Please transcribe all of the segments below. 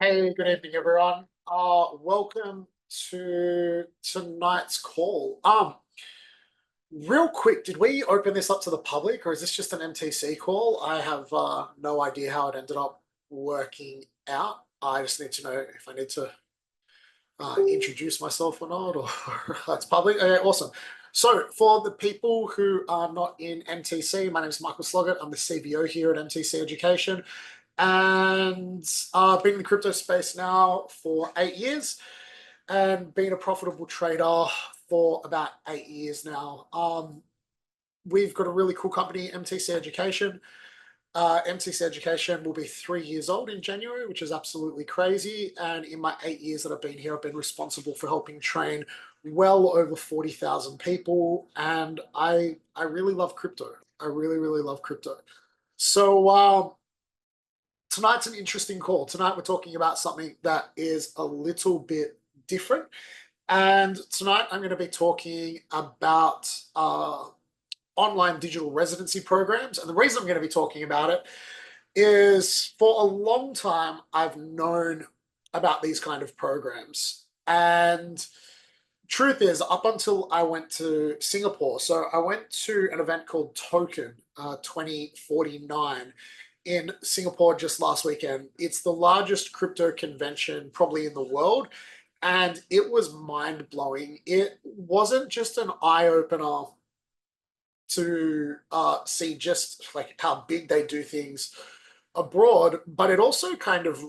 Hey, good evening, everyone. Welcome to tonight's call. Real quick, did we open this up to the public, or is this just an MTC call? I have no idea how it ended up working out. I just need to know if I need to introduce myself or not, or it's public. Okay, awesome. So, for the people who are not in MTC, my name is Michael Sloggett. I'm the CBO here at MTC Education, and I've been in the crypto space now for 8 years and been a profitable trader for about 8 years now. We've got a really cool company, MTC Education. MTC Education will be 3 years old in January, which is absolutely crazy. And in my 8 years that I've been here, I've been responsible for helping train well over 40,000 people. And I really love crypto. I really, really love crypto. So tonight's an interesting call. Tonight we're talking about something that is a little bit different. And tonight I'm going to be talking about online digital residency programs. And the reason I'm going to be talking about it is for a long time, I've known about these kind of programs. And truth is, up until I went to Singapore, so I went to an event called Token 2049 in Singapore just last weekend. It's the largest crypto convention probably in the world. And it was mind blowing. It wasn't just an eye opener to see just like how big they do things abroad, but it also kind of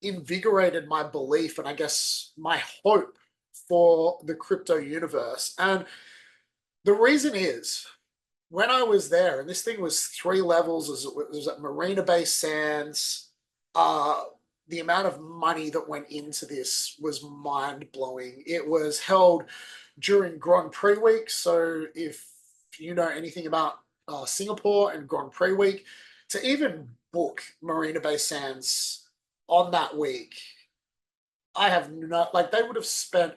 reinvigorated my belief and I guess my hope for the crypto universe. And the reason is when I was there, and this thing was 3 levels, it was at Marina Bay Sands. The amount of money that went into this was mind blowing. It was held during Grand Prix week. So if you know anything about Singapore and Grand Prix week, to even book Marina Bay Sands on that week, I have no, like they would have spent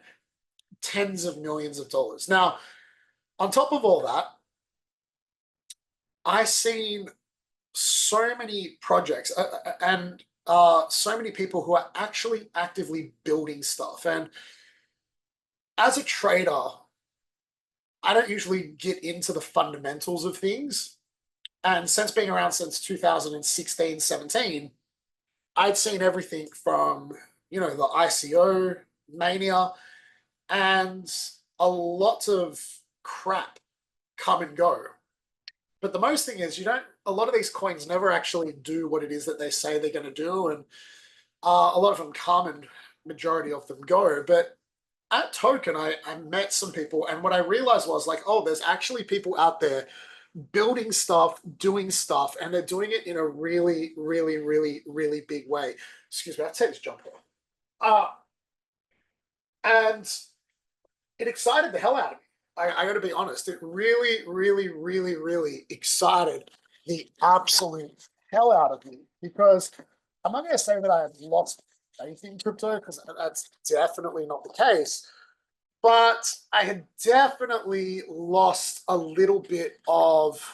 tens of millions of dollars. Now, on top of all that, I seen so many projects and so many people who are actually actively building stuff. And as a trader, I don't usually get into the fundamentals of things. And since being around since 2016, 17, I'd seen everything from, the ICO mania and a lot of crap come and go. But the most thing is, a lot of these coins never actually do what it is that they say they're going to do. And a lot of them come and majority of them go. But at Token, I met some people. And what I realized was like, oh, there's actually people out there building stuff, doing stuff, and they're doing it in a really, really, really, really big way. Excuse me, I'll take this jumper off. And it excited the hell out of me. I got to be honest. It really, really, really, really excited the absolute hell out of me because I'm not going to say that I have lost faith in crypto because that's definitely not the case. But I had definitely lost a little bit of,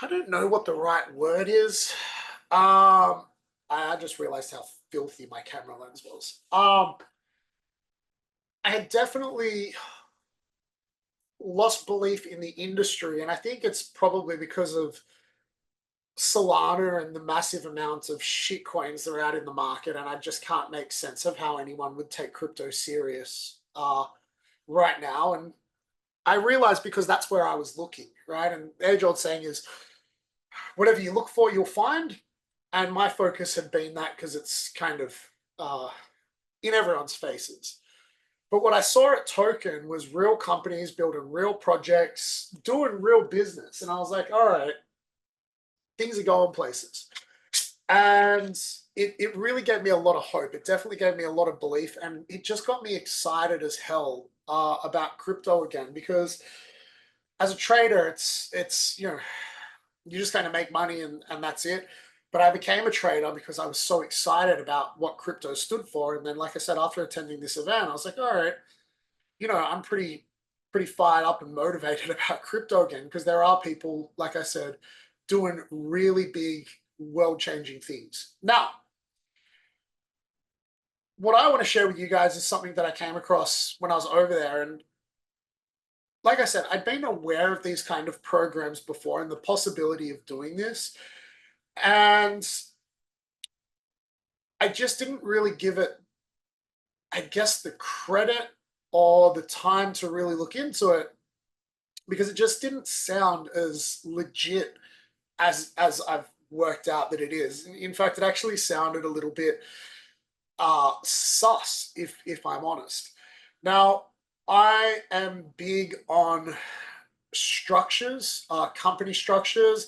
I don't know what the right word is. I just realized how filthy my camera lens was. I had definitely lost belief in the industry, and I think it's probably because of Solana and the massive amounts of shit coins that are out in the market, and I just can't make sense of how anyone would take crypto serious right now. And I realized because that's where I was looking, right? And the age-old saying is, whatever you look for, you'll find. And my focus had been that because it's kind of in everyone's faces. But what I saw at Token was real companies building real projects, doing real business. And I was like, all right, things are going places. And it really gave me a lot of hope. It definitely gave me a lot of belief. And it just got me excited as hell about crypto again. Because as a trader, it's you just kind of make money and that's it. But I became a trader because I was so excited about what crypto stood for. And then, like I said, after attending this event, I was like, all right, I'm pretty fired up and motivated about crypto again because there are people, like I said, doing really big, world-changing things. Now, what I want to share with you guys is something that I came across when I was over there. And like I said, I'd been aware of these kind of programs before and the possibility of doing this. And I just didn't really give it, I guess, the credit or the time to really look into it because it just didn't sound as legit as I've worked out that it is. In fact, it actually sounded a little bit sus, if I'm honest. Now, I am big on structures, company structures,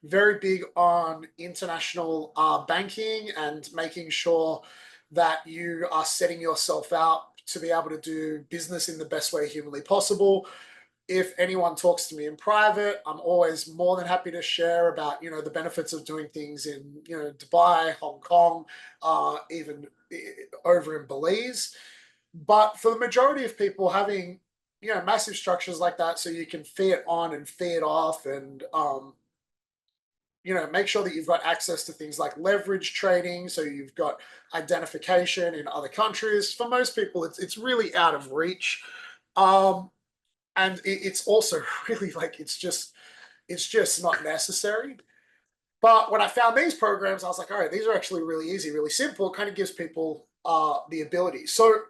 very big on international banking and making sure that you are setting yourself out to be able to do business in the best way humanly possible. If anyone talks to me in private, I'm always more than happy to share about, the benefits of doing things in, Dubai, Hong Kong, even over in Belize. But for the majority of people, having massive structures like that, so you can fee it on and fee it off, and make sure that you've got access to things like leverage trading, so you've got identification in other countries. For most people, it's really out of reach. And it's also really like it's just not necessary. But when I found these programs, I was like, all right, these are actually really easy, really simple. It kind of gives people the ability. So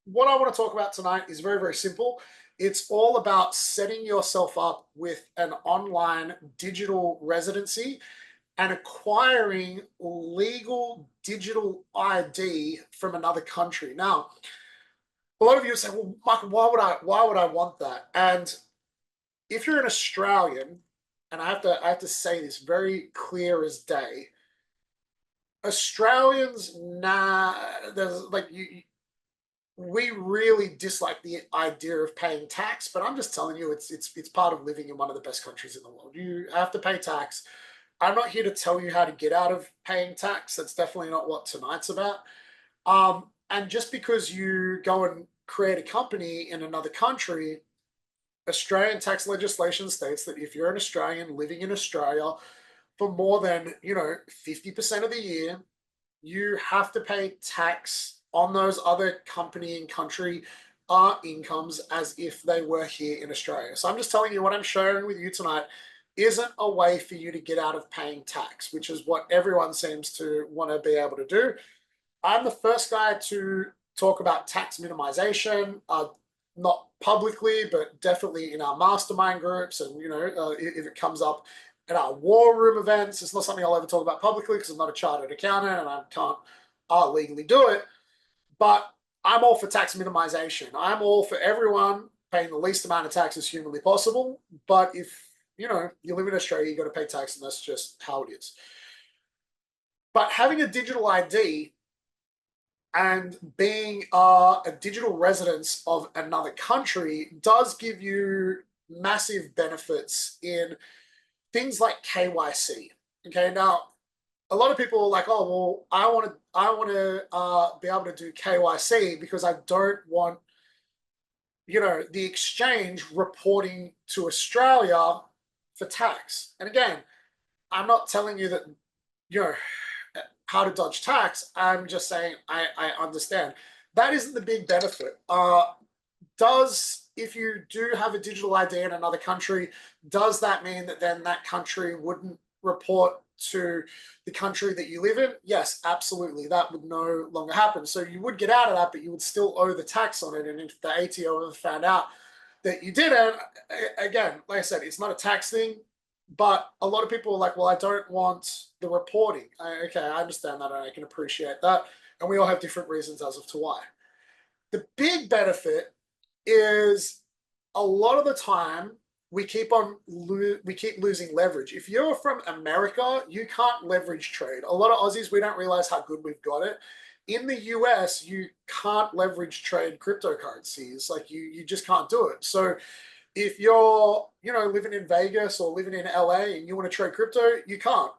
what I want to talk about tonight is very, very simple. It's all about setting yourself up with an online digital residency and acquiring legal digital ID from another country. Now, a lot of you say, well, Michael, why would I want that? And if you're an Australian, and I have to say this very clear as day, Australians, nah, there's like we really dislike the idea of paying tax, but I'm just telling you, it's part of living in one of the best countries in the world. You have to pay tax. I'm not here to tell you how to get out of paying tax. That's definitely not what tonight's about. And just because you go and create a company in another country, Australian tax legislation states that if you're an Australian living in Australia for more than, 50% of the year, you have to pay tax on those other company and country incomes as if they were here in Australia. So I'm just telling you what I'm sharing with you tonight isn't a way for you to get out of paying tax, which is what everyone seems to want to be able to do. I'm the first guy to talk about tax minimization, not publicly, but definitely in our mastermind groups. And, if it comes up at our war room events, it's not something I'll ever talk about publicly because I'm not a chartered accountant and I can't legally do it. But I'm all for tax minimization. I'm all for everyone paying the least amount of tax as humanly possible. But if, you live in Australia, you got to pay tax, and that's just how it is. But having a digital ID and being a digital residence of another country does give you massive benefits in things like KYC. Okay, now a lot of people are like, oh well, I want to be able to do KYC because I don't want the exchange reporting to Australia for tax. And again, I'm not telling you that you know how to dodge tax. I'm just saying I understand. That isn't the big benefit. Does if you do have a digital ID in another country, does that mean that then that country wouldn't report to the country that you live in? Yes, absolutely. That would no longer happen. So you would get out of that, but you would still owe the tax on it. And if the ATO ever found out that you didn't, again, like I said, it's not a tax thing. But a lot of people are like, well, I don't want the reporting. Okay, I understand that and I can appreciate that. And we all have different reasons as to why. The big benefit is a lot of the time we keep losing leverage. If you're from America, you can't leverage trade. A lot of Aussies, we don't realize how good we've got it. In the US, you can't leverage trade cryptocurrencies. Like you just can't do it. So if you're, living in Vegas or living in LA and you want to trade crypto, you can't.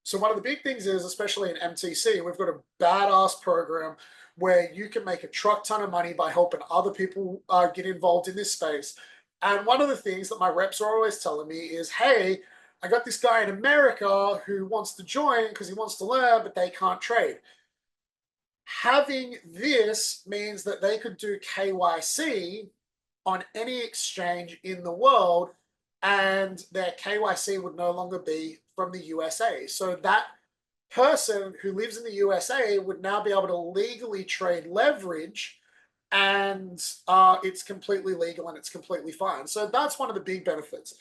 So one of the big things is, especially in MTC, we've got a badass program where you can make a truck ton of money by helping other people get involved in this space. And one of the things that my reps are always telling me is, hey, I got this guy in America who wants to join because he wants to learn, but they can't trade. Having this means that they could do KYC on any exchange in the world, and their KYC would no longer be from the USA. So that person who lives in the USA would now be able to legally trade leverage, and it's completely legal and it's completely fine. So that's one of the big benefits.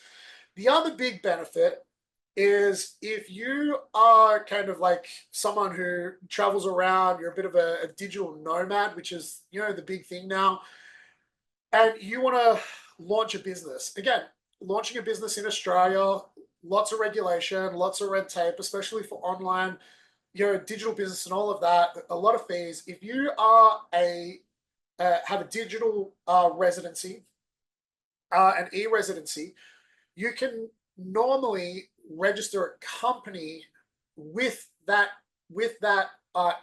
The other big benefit is if you are kind of like someone who travels around, you're a bit of a digital nomad, which is, the big thing now, and you want to launch a business. Again, launching a business in Australia, lots of regulation, lots of red tape, especially for online, digital business and all of that, a lot of fees. If you are have a digital residency, an e-residency, you can normally register a company with that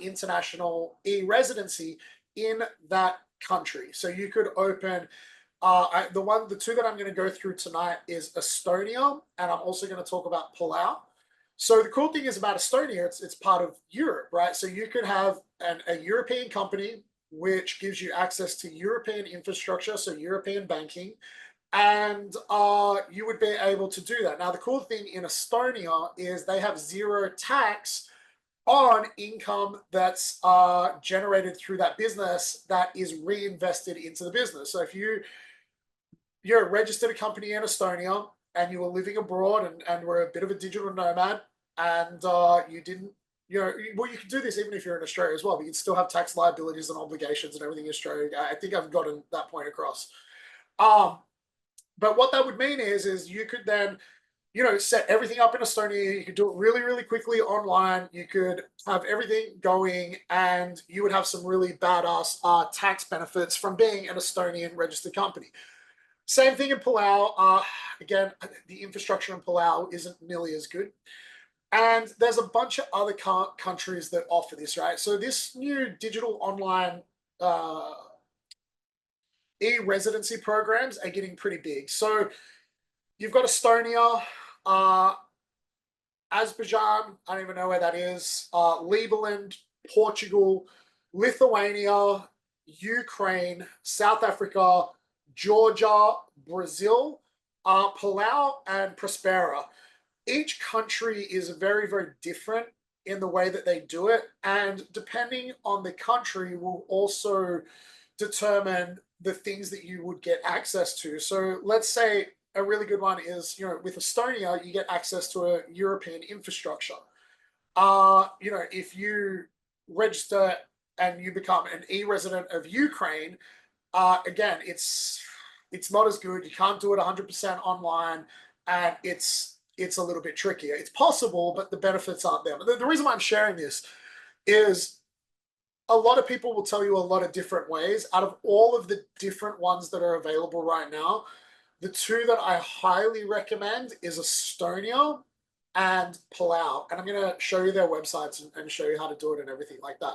international e-residency in that country. So you could open the two that I'm going to go through tonight is Estonia, and I'm also going to talk about Palau. So the cool thing is about Estonia, it's part of Europe, right? So you could have a European company which gives you access to European infrastructure, so European banking, and you would be able to do that. Now, the cool thing in Estonia is they have zero tax on income that's generated through that business that is reinvested into the business. So if you're registered a company in Estonia and you were living abroad and were a bit of a digital nomad, and you didn't, well, you can do this even if you're in Australia as well, but you'd still have tax liabilities and obligations and everything in Australia. I think I've gotten that point across. But what that would mean is you could then, set everything up in Estonia. You could do it really, really quickly online. You could have everything going, and you would have some really badass tax benefits from being an Estonian registered company. Same thing in Palau. Again, the infrastructure in Palau isn't nearly as good. And there's a bunch of other countries that offer this, right? So this new digital online e-residency programs are getting pretty big. So you've got Estonia, Azerbaijan, I don't even know where that is, Liberland, Portugal, Lithuania, Ukraine, South Africa, Georgia, Brazil, Palau, and Prospera. Each country is very, very different in the way that they do it, and depending on the country will also determine the things that you would get access to. So let's say a really good one is, with Estonia, you get access to a European infrastructure. If you register and you become an e-resident of Ukraine, again, it's not as good. You can't do it 100% online, and it's a little bit trickier. It's possible, but the benefits aren't there. But the reason why I'm sharing this is a lot of people will tell you a lot of different ways. Out of all of the different ones that are available right now, the two that I highly recommend is Estonia and Palau. And I'm going to show you their websites and show you how to do it and everything like that.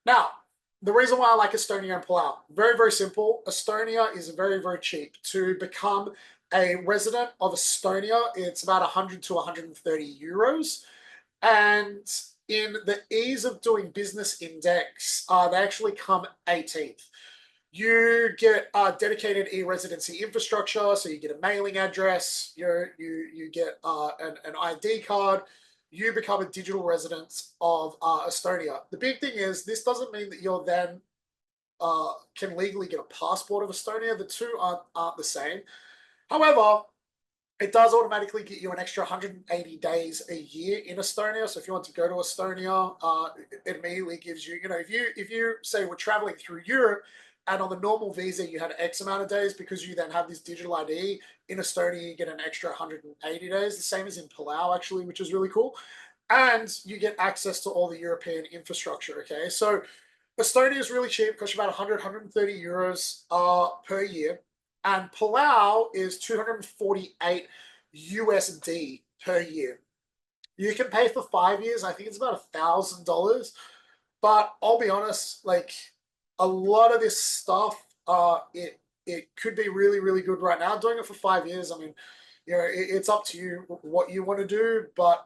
Now, the reason why I like Estonia and Palau, very, very simple. Estonia is very, very cheap. To become a resident of Estonia, it's about 100 to 130 euros. And in the ease of doing business index, they actually come 18th. You get dedicated e-residency infrastructure, so you get a mailing address, you get an ID card, you become a digital resident of Estonia. The big thing is this doesn't mean that you're then can legally get a passport of Estonia. The two aren't the same. However, it does automatically get you an extra 180 days a year in Estonia. So if you want to go to Estonia, it immediately gives you, if you say we're traveling through Europe and on the normal visa you had X amount of days, because you then have this digital ID, in Estonia you get an extra 180 days, the same as in Palau actually, which is really cool. And you get access to all the European infrastructure, okay? So Estonia is really cheap, costs you about 100, 130 euros per year. And Palau is 248 USD per year. You can pay for 5 years. I think it's about $1,000. But I'll be honest, like a lot of this stuff, it could be really, really good right now. Doing it for 5 years, I mean, you know, it's up to you what you want to do. But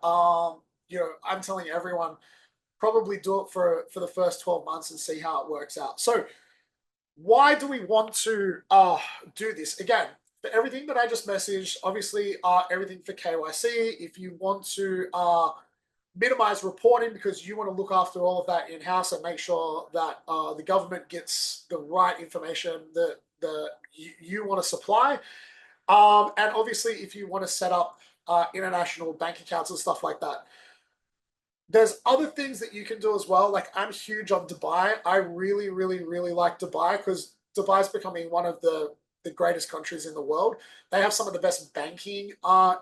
you know, I'm telling everyone probably do it for the first 12 months and see how it works out. So why do we want to do this? Again, for everything that I just messaged, obviously everything for KYC. If you want to minimize reporting because you want to look after all of that in-house and make sure that the government gets the right information that you want to supply. And obviously, if you want to set up international bank accounts and stuff like that. There's other things that you can do as well. Like I'm huge on Dubai. I really, really, really like Dubai because Dubai is becoming one of the greatest countries in the world. They have some of the best banking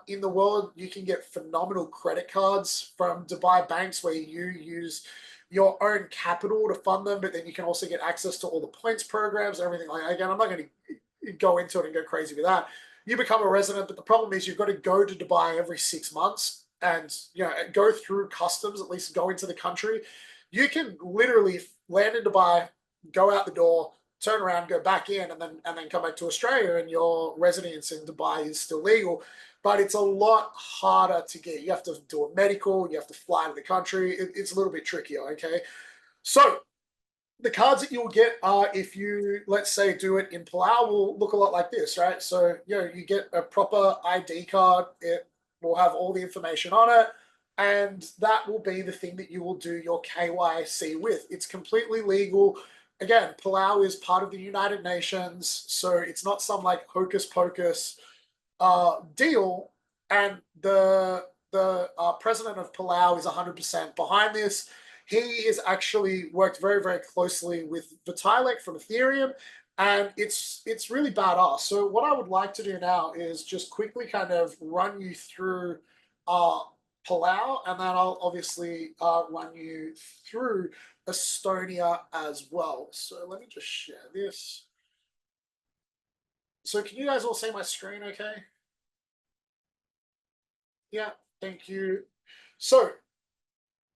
in the world. You can get phenomenal credit cards from Dubai banks where you use your own capital to fund them, but then you can also get access to all the points programs, everything like that. Again, I'm not going to go into it and go crazy with that. You become a resident, but the problem is you've got to go to Dubai every 6 months and go through customs, at least go into the country. You can literally land in Dubai, go out the door, turn around, go back in, and then come back to Australia, and your residence in Dubai is still legal. But it's a lot harder to get. You have to do a medical, you have to fly to the country. It's a little bit trickier, okay? So the cards that you'll get if you, let's say, do it in Palau will look a lot like this, right? So, you get a proper ID card. It will have all the information on it, and that will be the thing that you will do your KYC with. It's completely legal. Again, Palau is part of the United Nations, so it's not some like hocus pocus deal. And the president of Palau is 100% behind this. He is actually worked very, very closely with Vitalik from Ethereum, and it's really badass. So what I would like to do now is just quickly kind of run you through uh, Palau, and then I'll obviously run you through Estonia as well. So let me just share this. So can you guys all see my screen okay? Yeah, thank you. So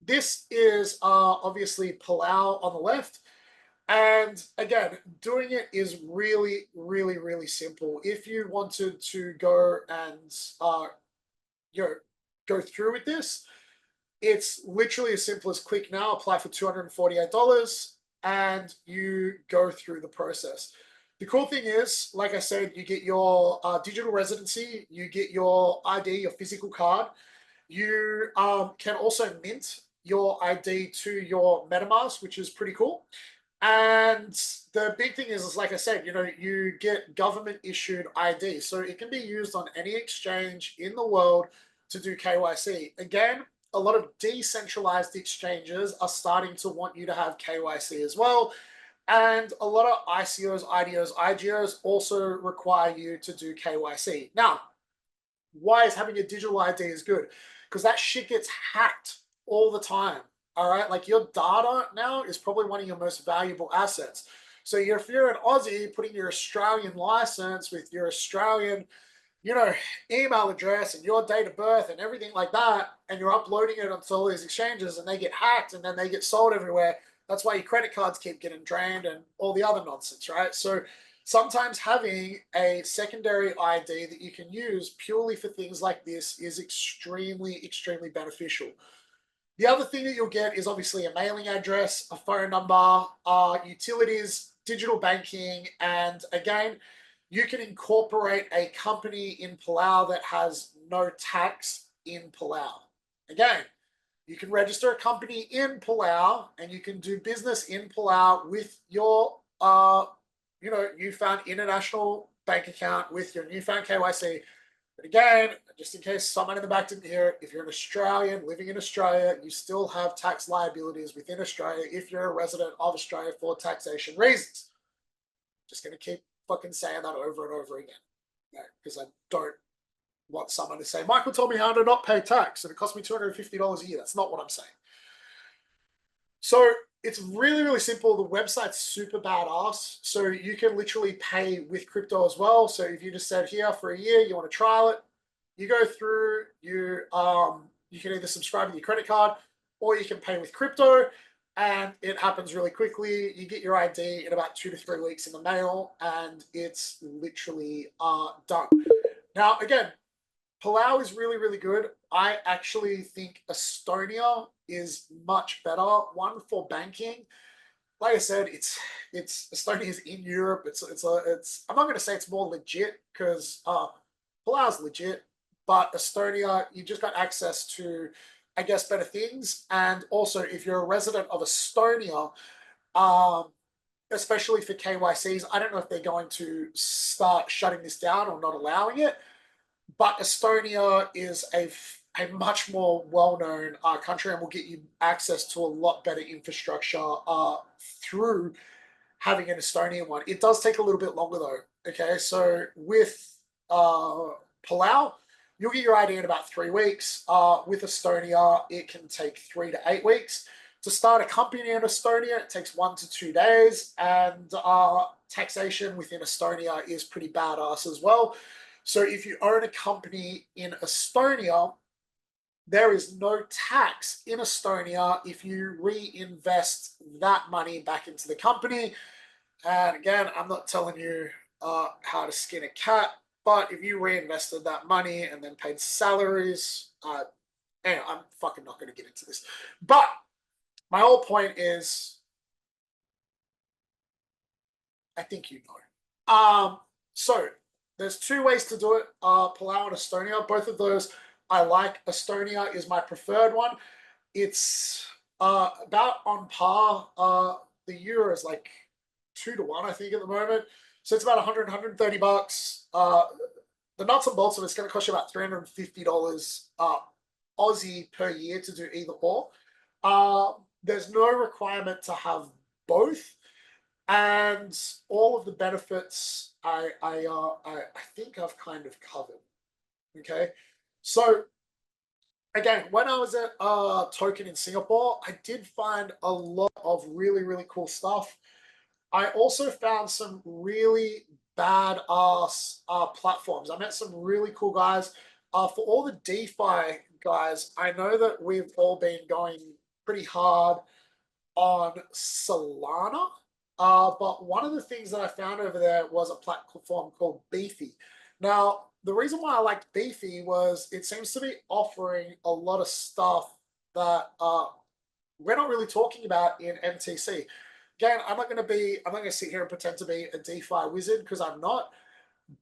this is obviously Palau on the left. And again, doing it is really, really, really simple. If you wanted to go and you know, go through with this, it's literally as simple as click now, apply for $248, and you go through the process. The cool thing is, like I said, you get your digital residency, you get your ID, your physical card. You can also mint your ID to your MetaMask, which is pretty cool. And the big thing is like I said, you get government issued ID. So it can be used on any exchange in the world to do KYC. Again, a lot of decentralized exchanges are starting to want you to have KYC as well. And a lot of ICOs, IDOs, IGOs also require you to do KYC. Now, why is having a digital ID is good? Because that shit gets hacked all the time. All right, like your data now is probably one of your most valuable assets. So if you're an Aussie, putting your Australian license with your Australian, email address and your date of birth and everything like that, and you're uploading it onto all these exchanges, and they get hacked and then they get sold everywhere. That's why your credit cards keep getting drained and all the other nonsense, right? So sometimes having a secondary ID that you can use purely for things like this is extremely, extremely beneficial. The other thing that you'll get is obviously a mailing address, a phone number, utilities, digital banking, and again, you can incorporate a company in Palau that has no tax in Palau. Again, you can register a company in Palau and you can do business in Palau with your newfound international bank account with your newfound KYC. But again, just in case someone in the back didn't hear it, if you're an Australian living in Australia, you still have tax liabilities within Australia if you're a resident of Australia for taxation reasons. Just going to keep fucking saying that over and over again, because I don't want someone to say, Michael told me how to not pay tax and it cost me $250 a year. That's not what I'm saying. So it's really, really simple. The website's super badass. So you can literally pay with crypto as well. So if you just said here for a year, you want to trial it, you go through, you can either subscribe with your credit card or you can pay with crypto, and it happens really quickly. You get your ID in about 2 to 3 weeks in the mail, and it's literally done. Now, again, Palau is really, really good. I actually think Estonia is much better. One for banking. Like I said, it's Estonia is in Europe. It's I'm not going to say it's more legit because Palau's legit, but Estonia, you just got access to, I guess, better things. And also, if you're a resident of Estonia, um, especially for KYCs, I don't know if they're going to start shutting this down or not allowing it. But Estonia is a much more well-known country and will get you access to a lot better infrastructure through having an Estonian one. It does take a little bit longer though. Okay, so with Palau, you'll get your ID in about 3 weeks. With Estonia, it can take 3 to 8 weeks. To start a company in Estonia, it takes 1 to 2 days, and taxation within Estonia is pretty badass as well. So if you own a company in Estonia, there is no tax in Estonia if you reinvest that money back into the company. And again, I'm not telling you how to skin a cat, but if you reinvested that money and then paid salaries, anyway, I'm fucking not going to get into this. But my whole point is, I think you know. So there's 2 ways to do it, Palau and Estonia. Both of those I like. Estonia is my preferred one. It's about on par. The euro is like 2 to 1, I think, at the moment. So it's about 100, 130 bucks. The nuts and bolts of it's going to cost you about $350 Aussie per year to do either or. There's no requirement to have both, and all of the benefits I think I've kind of covered. Okay, so again, when I was at Token in Singapore, I did find a lot of really, really cool stuff. I also found some really badass platforms. I met some really cool guys. For all the DeFi guys, I know that we've all been going pretty hard on Solana. But one of the things that I found over there was a platform called Beefy. Now, the reason why I liked Beefy was it seems to be offering a lot of stuff that we're not really talking about in MTC. Again, I'm not going to sit here and pretend to be a DeFi wizard because I'm not.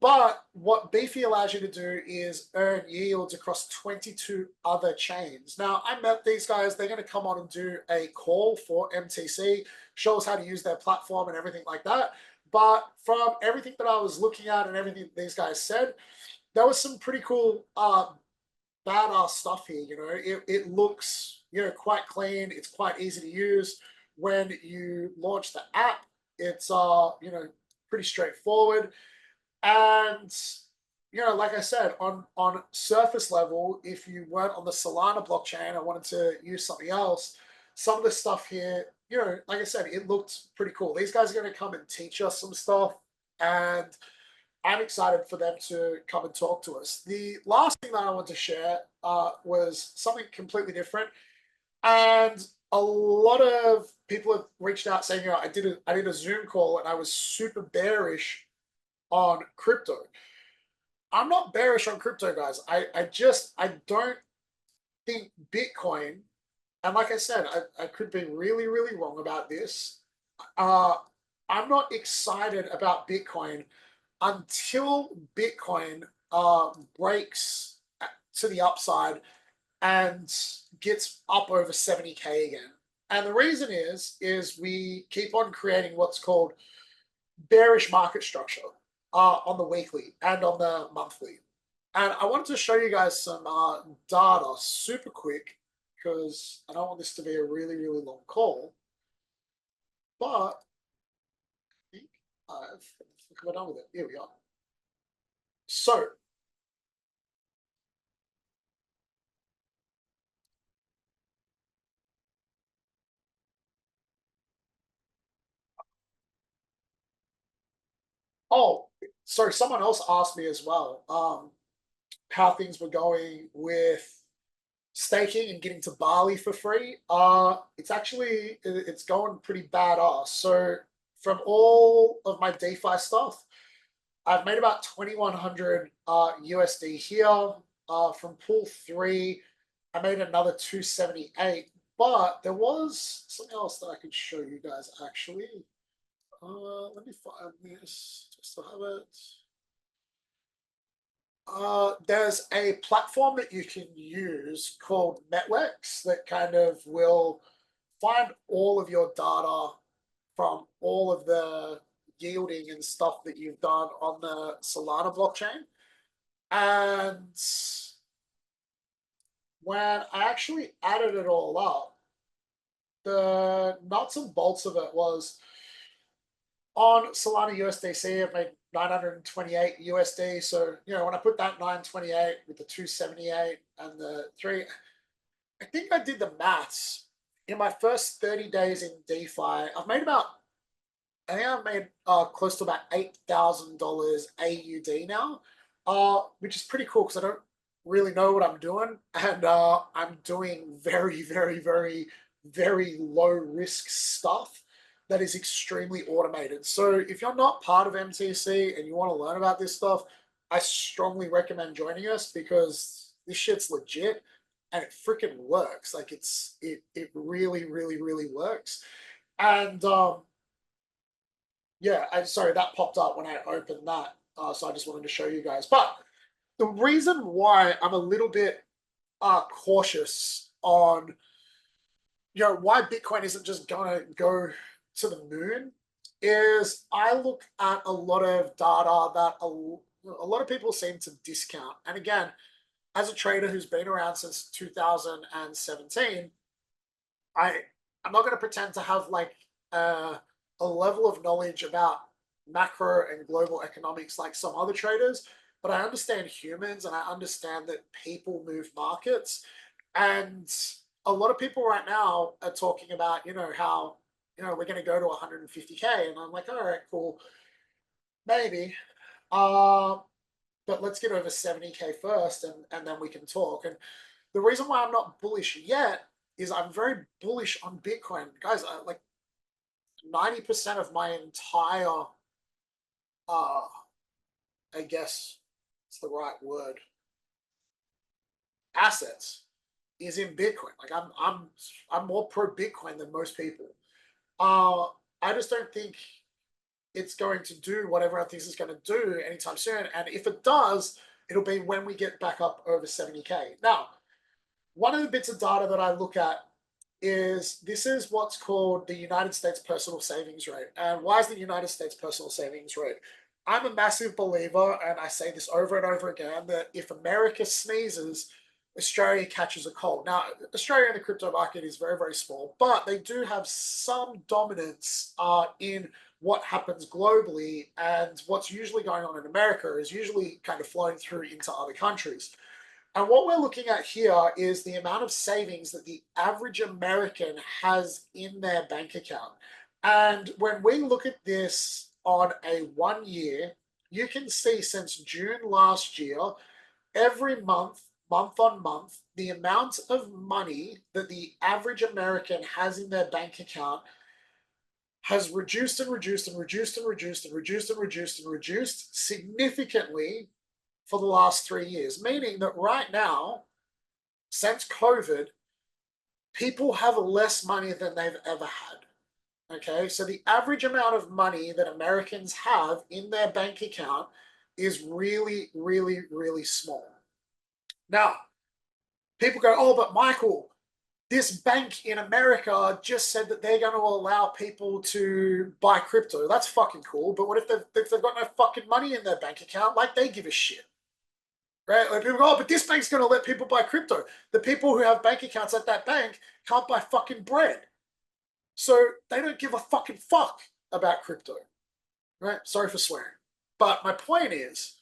But what Beefy allows you to do is earn yields across 22 other chains. Now, I met these guys. They're going to come on and do a call for MTC, show us how to use their platform and everything like that. But from everything that I was looking at and everything these guys said, there was some pretty cool badass stuff here. You know, it looks, you know, quite clean. It's quite easy to use. When you launch the app, it's you know, pretty straightforward. And you know, like I said, on surface level, if you weren't on the Solana blockchain, I wanted to use something else. Some of the stuff here, you know, like I said, it looked pretty cool. These guys are going to come and teach us some stuff, and I'm excited for them to come and talk to us. The last thing that I want to share was something completely different, and a lot of people have reached out saying, you know, I did a Zoom call and I was super bearish on crypto. I'm not bearish on crypto, guys. I don't think Bitcoin, and like I said, I could be really, really wrong about this. I'm not excited about Bitcoin until Bitcoin breaks to the upside and gets up over 70K again. And the reason is we keep on creating what's called bearish market structure on the weekly and on the monthly. And I wanted to show you guys some data super quick because I don't want this to be a really, really long call. But I think we're done with it. Here we are. So oh, sorry, someone else asked me as well how things were going with staking and getting to Bali for free. It's going pretty badass. So from all of my DeFi stuff, I've made about 2,100 USD here. From pool 3, I made another 278, but there was something else that I could show you guys actually. Let me find this just to have it. There's a platform that you can use called Networks that kind of will find all of your data from all of the yielding and stuff that you've done on the Solana blockchain. And when I actually added it all up, the nuts and bolts of it was on Solana USDC, I've made 928 USD. So, when I put that 928 with the 278 and the 3, I think I did the maths. In my first 30 days in DeFi, I think I've made close to about $8,000 AUD now, which is pretty cool because I don't really know what I'm doing, and I'm doing very, very, very, very low risk stuff that is extremely automated. So if you're not part of MTC and you want to learn about this stuff, I strongly recommend joining us because this shit's legit and it freaking works. Like it really, really, really works. And yeah, sorry, that popped up when I opened that. So I just wanted to show you guys. But the reason why I'm a little bit cautious on, why Bitcoin isn't just going to go to the moon is I look at a lot of data that a lot of people seem to discount. And again, as a trader who's been around since 2017, I'm not going to pretend to have like a level of knowledge about macro and global economics like some other traders, but I understand humans and I understand that people move markets. And a lot of people right now are talking about, how, we're going to go to 150K. And I'm like, all right, cool. Maybe. But let's get over 70K first and then we can talk. And the reason why I'm not bullish yet is I'm very bullish on Bitcoin. Guys, like 90% of my entire, I guess it's the right word, assets is in Bitcoin. Like I'm more pro Bitcoin than most people. I just don't think it's going to do what everyone thinks it's going to do anytime soon. And if it does, it'll be when we get back up over 70K. Now, one of the bits of data that I look at is this is what's called the United States personal savings rate. And why is the United States personal savings rate? I'm a massive believer, and I say this over and over again, that if America sneezes, Australia catches a cold. Now, Australia in the crypto market is very, very small, but they do have some dominance in what happens globally, and what's usually going on in America is usually kind of flowing through into other countries. And what we're looking at here is the amount of savings that the average American has in their bank account. And when we look at this on a 1 year, you can see since June last year, every month, month on month, the amount of money that the average American has in their bank account has reduced and reduced and reduced and reduced and reduced and reduced and reduced significantly for the last 3 years, meaning that right now, since COVID, people have less money than they've ever had. Okay, so the average amount of money that Americans have in their bank account is really, really, really small. Now, people go, oh, but Michael, this bank in America just said that they're going to allow people to buy crypto. That's fucking cool. But what if they've got no fucking money in their bank account? Like, they give a shit. Right? Like people go, oh, but this bank's going to let people buy crypto. The people who have bank accounts at that bank can't buy fucking bread. So they don't give a fucking fuck about crypto. Right? Sorry for swearing. But my point is,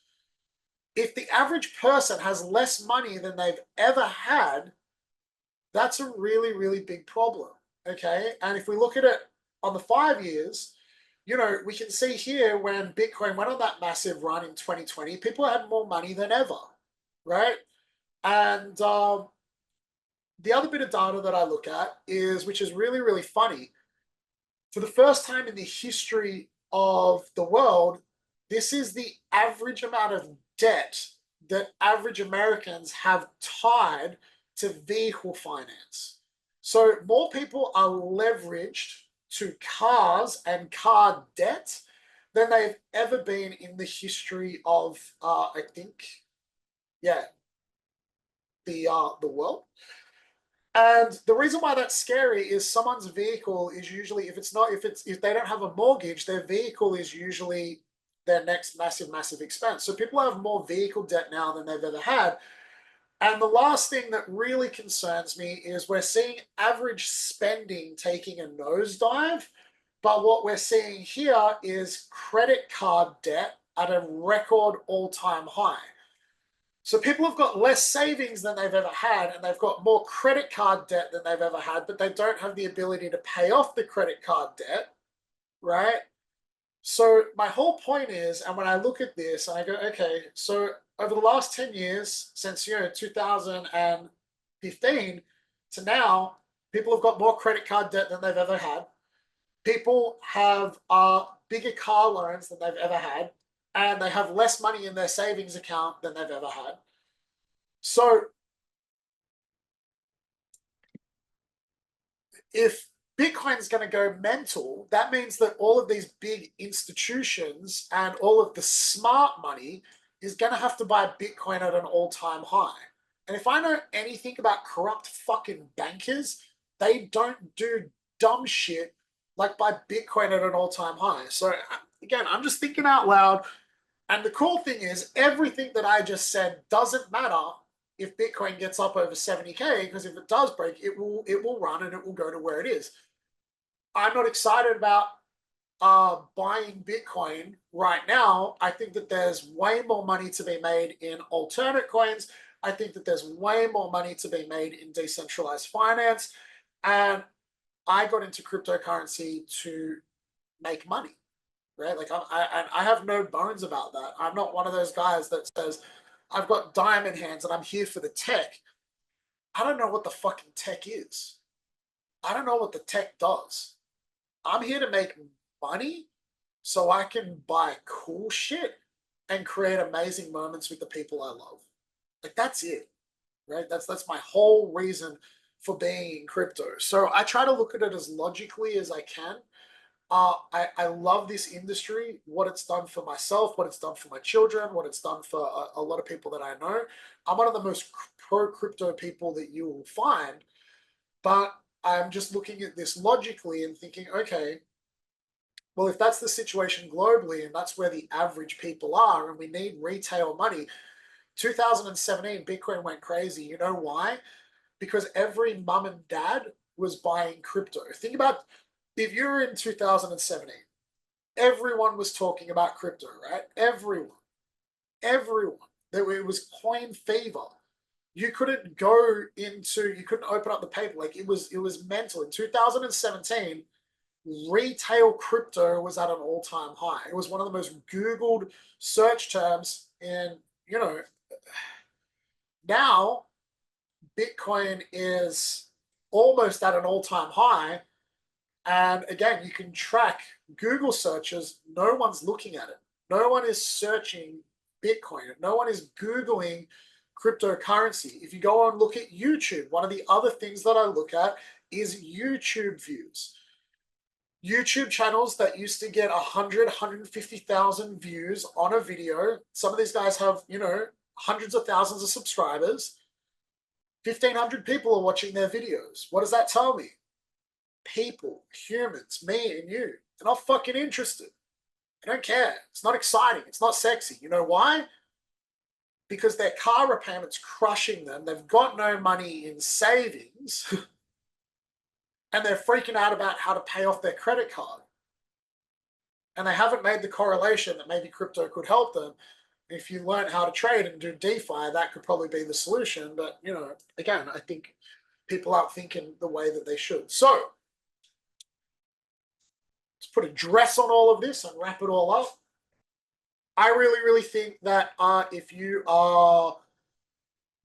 if the average person has less money than they've ever had, that's a really, really big problem. Okay? And if we look at it on the 5 years, we can see here when Bitcoin went on that massive run in 2020, people had more money than ever, right? And the other bit of data that I look at is, which is really, really funny, for the first time in the history of the world, this is the average amount of debt that average Americans have tied to vehicle finance. So more people are leveraged to cars and car debt than they've ever been in the history of, I think, yeah, the world. And the reason why that's scary is someone's vehicle is usually, if they don't have a mortgage, their vehicle is usually their next massive expense. So people have more vehicle debt now than they've ever had. And the last thing that really concerns me is we're seeing average spending taking a nosedive. But what we're seeing here is credit card debt at a record all-time high. So people have got less savings than they've ever had, and they've got more credit card debt than they've ever had, but they don't have the ability to pay off the credit card debt, right? So my whole point is, and when I look at this, I go, okay, so over the last 10 years, since 2015 to now, people have got more credit card debt than they've ever had. People have bigger car loans than they've ever had, and they have less money in their savings account than they've ever had. So if Bitcoin is going to go mental, that means that all of these big institutions and all of the smart money is going to have to buy Bitcoin at an all-time high. And if I know anything about corrupt fucking bankers, they don't do dumb shit like buy Bitcoin at an all-time high. So again, I'm just thinking out loud. And the cool thing is, everything that I just said doesn't matter if Bitcoin gets up over 70K, because if it does break, it will run and it will go to where it is. I'm not excited about buying Bitcoin right now. I think that there's way more money to be made in alternate coins. I think that there's way more money to be made in decentralized finance. And I got into cryptocurrency to make money, right? Like I have no bones about that. I'm not one of those guys that says, I've got diamond hands and I'm here for the tech. I don't know what the fucking tech is. I don't know what the tech does. I'm here to make money so I can buy cool shit and create amazing moments with the people I love. Like that's it, right? That's my whole reason for being in crypto. So I try to look at it as logically as I can. I love this industry, what it's done for myself, what it's done for my children, what it's done for a lot of people that I know. I'm one of the most pro crypto people that you will find, but I'm just looking at this logically and thinking, okay, well, if that's the situation globally and that's where the average people are, and we need retail money, 2017, Bitcoin went crazy. You know why? Because every mum and dad was buying crypto. Think about if you were in 2017, everyone was talking about crypto, right? Everyone. It was coin fever. You couldn't open up the paper. Like it was mental. In 2017, retail crypto was at an all-time high. It was one of the most Googled search terms. And, now Bitcoin is almost at an all-time high. And again, you can track Google searches. No one's looking at it. No one is searching Bitcoin. No one is Googling cryptocurrency. If you go and look at YouTube, one of the other things that I look at is YouTube views. YouTube channels that used to get 100, 150,000 views on a video. Some of these guys have, hundreds of thousands of subscribers. 1,500 people are watching their videos. What does that tell me? People, humans, me and you, they're not fucking interested. They don't care. It's not exciting. It's not sexy. You know why? Because their car repayment's crushing them. They've got no money in savings. And they're freaking out about how to pay off their credit card. And they haven't made the correlation that maybe crypto could help them. If you learn how to trade and do DeFi, that could probably be the solution. But, again, I think people aren't thinking the way that they should. So let's put a dress on all of this and wrap it all up. I really think that if you are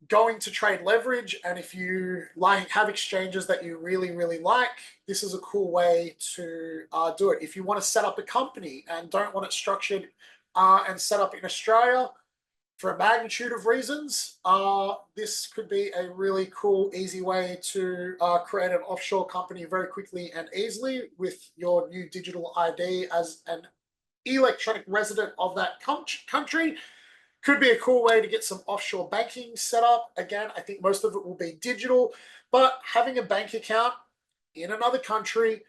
going to trade leverage, and if you have exchanges that you really like, this is a cool way to do it. If you want to set up a company and don't want it structured and set up in Australia, for a magnitude of reasons, this could be a really cool, easy way to create an offshore company very quickly and easily with your new digital ID as an electronic resident of that country. Could be a cool way to get some offshore banking set up. Again, I think most of it will be digital, but having a bank account in another country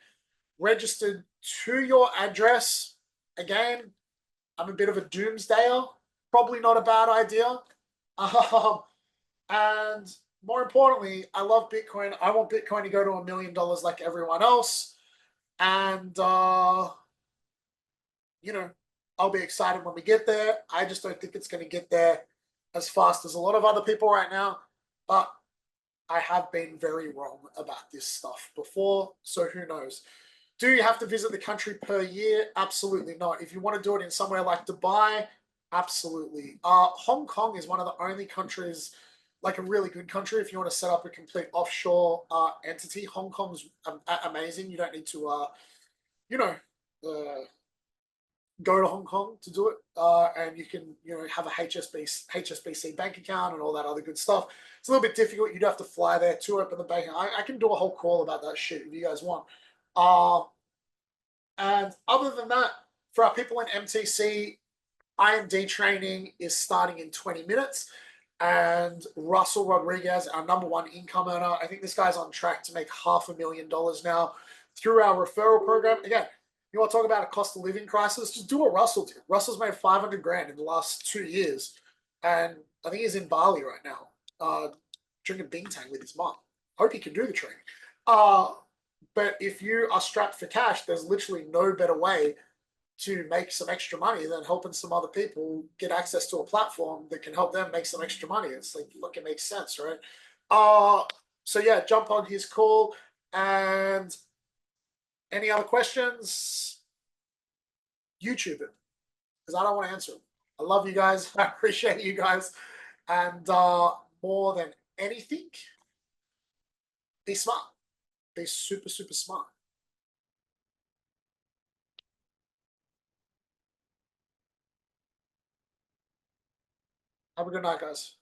registered to your address, again, I'm a bit of a doomsdayer. Probably not a bad idea. Um, and more importantly, I love Bitcoin. I want Bitcoin to go to $1 million like everyone else. And, you know, I'll be excited when we get there. I just don't think it's going to get there as fast as a lot of other people right now. But I have been very wrong about this stuff before. So who knows? Do you have to visit the country per year? Absolutely not. If you want to do it in somewhere like Dubai, absolutely. Hong Kong is one of the only countries, like a really good country, if you want to set up a complete offshore entity. Hong Kong's amazing. You don't need to, you know, uh, go to Hong Kong to do it, and you can, have a HSBC bank account and all that other good stuff. It's a little bit difficult. You'd have to fly there to open the bank. I can do a whole call about that shit if you guys want. And other than that, for our people in MTC, IMD training is starting in 20 minutes. And Russell Rodriguez, our #1 income earner, I think this guy's on track to make $500,000 now through our referral program. Again, you want to talk about a cost of living crisis? Just do what Russell did. Russell's made 500 grand in the last 2 years. And I think he's in Bali right now, drinking Bintang with his mom. Hope he can do the training. But if you are strapped for cash, there's literally no better way to make some extra money than helping some other people get access to a platform that can help them make some extra money. It's like, look, it makes sense, right? So yeah, jump on his call. And any other questions? YouTube it, because I don't want to answer them. I love you guys. I appreciate you guys. And more than anything, be smart. Be super, super smart. Have a good night, guys.